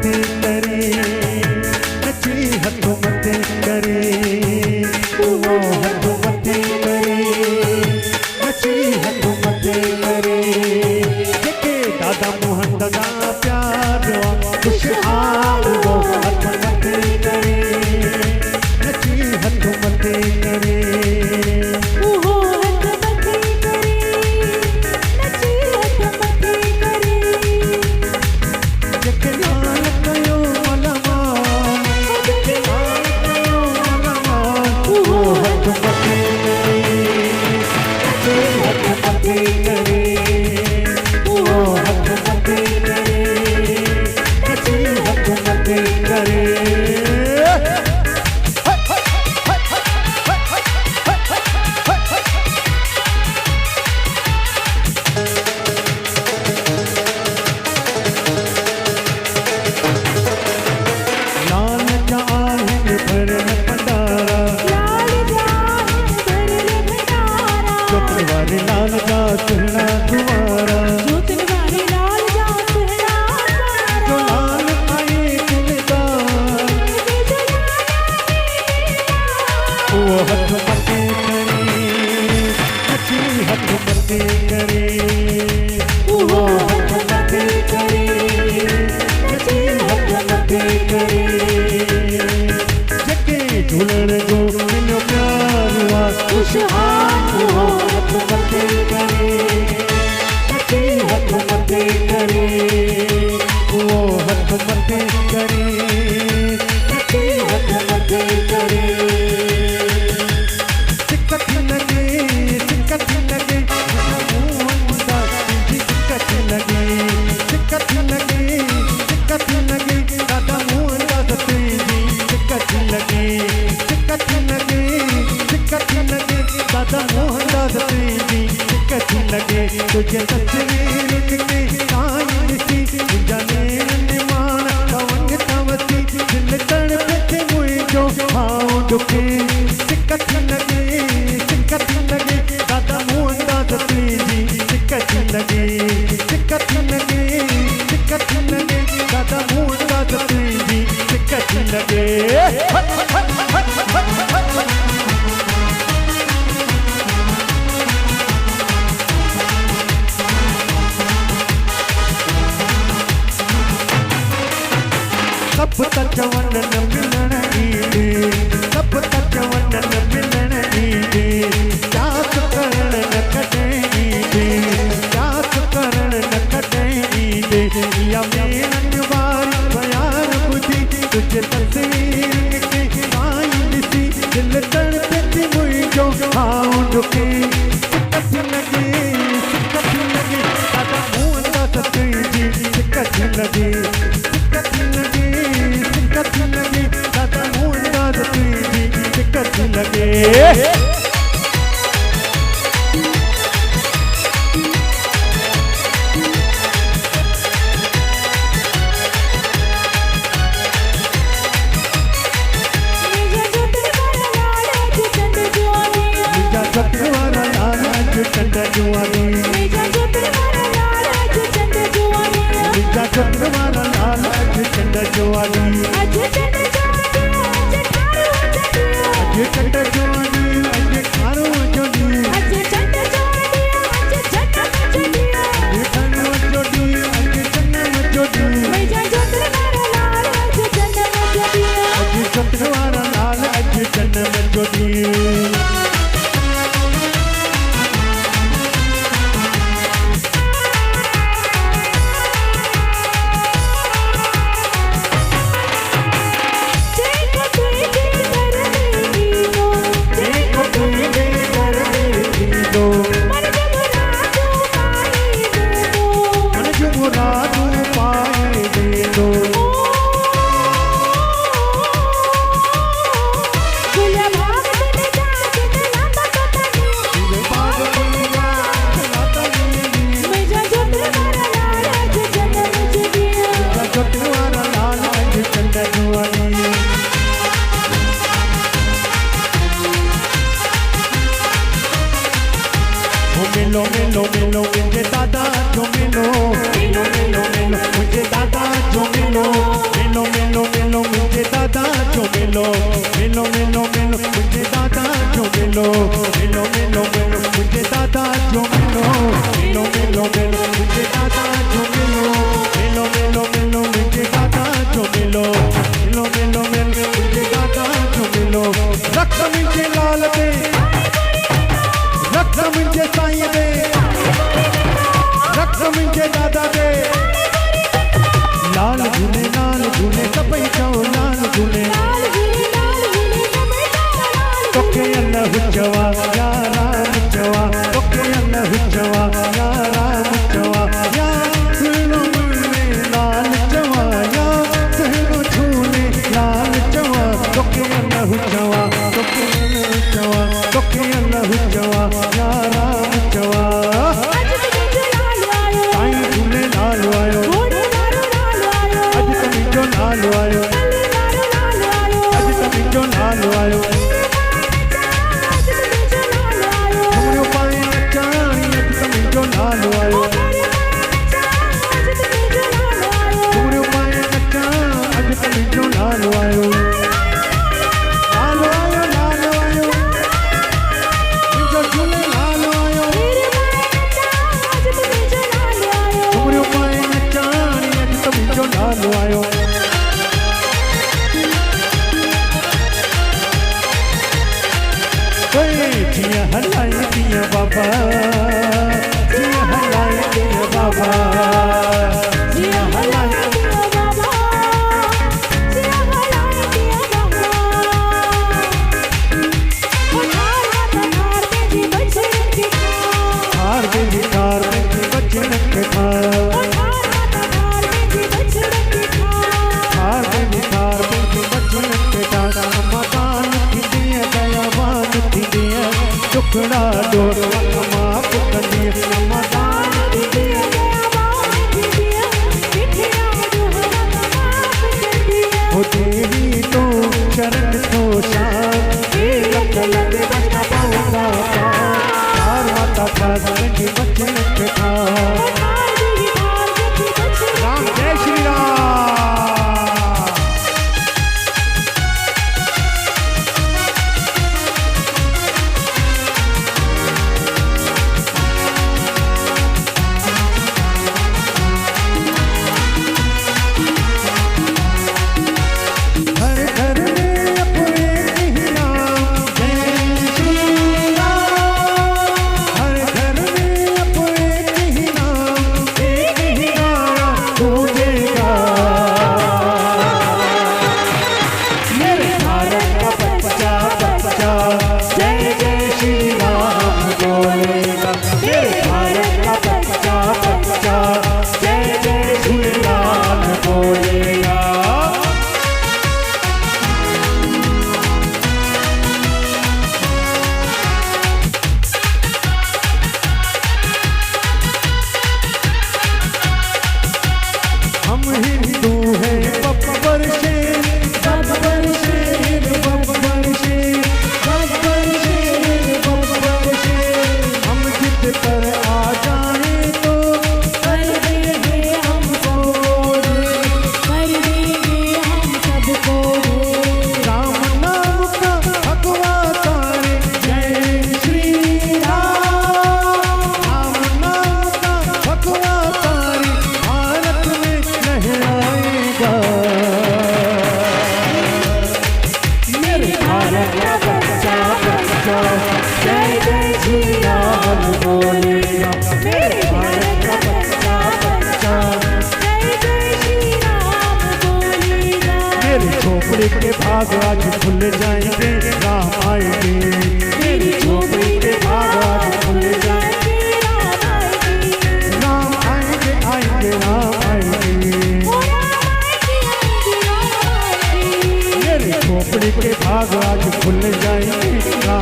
मते करे नची हथ मते करे वो हथ मते करे नची हथ मते करे जेके दादा मोहन दादा प्यार खुशहाल वो हथ मते करे नची हथ मते करे लाल जा सुहना तुम्हारा जोतनवारी लाल जा सुहना जो लाल आए दिलदार वो हथ मते करे नची हथ मते करे वो हथ मते करे नची हथ मते करे जके झूलण जो मिलो प्यार हुआ खुशहाल हो हथ मते करे नची हथ मते करे वो हथ मते करे नची हथ मते करे सिकत लगे सिकत लगे मुंडा सिकत लगे सिकत लगे सिकत लगे दादा मुंडा तेरी सिकत लगे सिकत लगे सिकत लगे दादा मोहन तेरी सिकत लगे तुझे तस्वीर के कायम सी जाने निमान कवन तवती दिल तड़पे मुझो भाव दुखे सिकत लगे दादा मोहन तेरी सिकत लगे सिकत लगे दादा मोहन तेरी सिकत लगे सब तचवन न मिलन ईदे सब तचवन न मिलन ईदे जात करण न कटे ईदे जात करण न कटे ईदे या मेरन वारी प्यार बुद्धि तुझे तस्वीर के कायम सी दिल तड़पे मुझो भाव दुखे सिकत लगे दादा मोहन तेरी सिकत लगे सिकत लगे दादा मोहन तेरी सिकत लगे चंद्रवारा लाल चंद्र जुआनी चंद्रवारा लाल चंद्र जुआनी अज चंद्र जुआनी अज खारो जोड़ी अज चंद्र जोड़ी अज चंद्र जोड़ी अज चंद्र जोड़ी अज चंद्रवारा लाल अज चंद्र जोड़ी बाबा जिया हलाएंगे बाबा जिया हलाएंगे बाबा जिया हलाएंगे बाबा हार दे बचन के थार हार दे बचन के थार मकान की दिया दयावान की दिया टुकड़ा डोर माफ कर दिया मकान की दिया दयावान की दिया मिठिया दुहरा माफ कर दिया हो तेरी तो शरण तो शान लग लग बचना पाऊंगा हार माता खास की बचन के थार राम जय श्री राम घर घर में अपने ही नाम जय श्री राम हर घर में अपने ही नाम एक ही नारा गूंजेगा मेरे भारत का बच्चा बच्चा जय जय श्री राम बोलेगा मेरे भारत का बच्चा बच्चा जय जय श्री राम बोलेगा हम हिंदू हैं बब्बर शेर बब्बर शेर बब्बर शेर बब्बर शेर बब्बर शेर हम जिद पर आ जाए तो कर देंगे हमको कर देंगे हम सबको राम नाम का भगवा तारे जय श्री राम राम नाम का भगवा तारे भारत में लहराएगा मेरे भारत का बच्चा बच्चा जय जय श्री राम बोलेगा मेरे भारत का बच्चा बच्चा जय जय श्री राम बोलेगा मेरे झोपड़ी के भाग आज खुल जाएंगे राम आएंगे मेरी झोपड़ी के भाग आज खुल जाएंगे राम आएंगे आएंगे राम आएंगे मेरी झोपड़ी के भाग आज खुल जाएंगे राम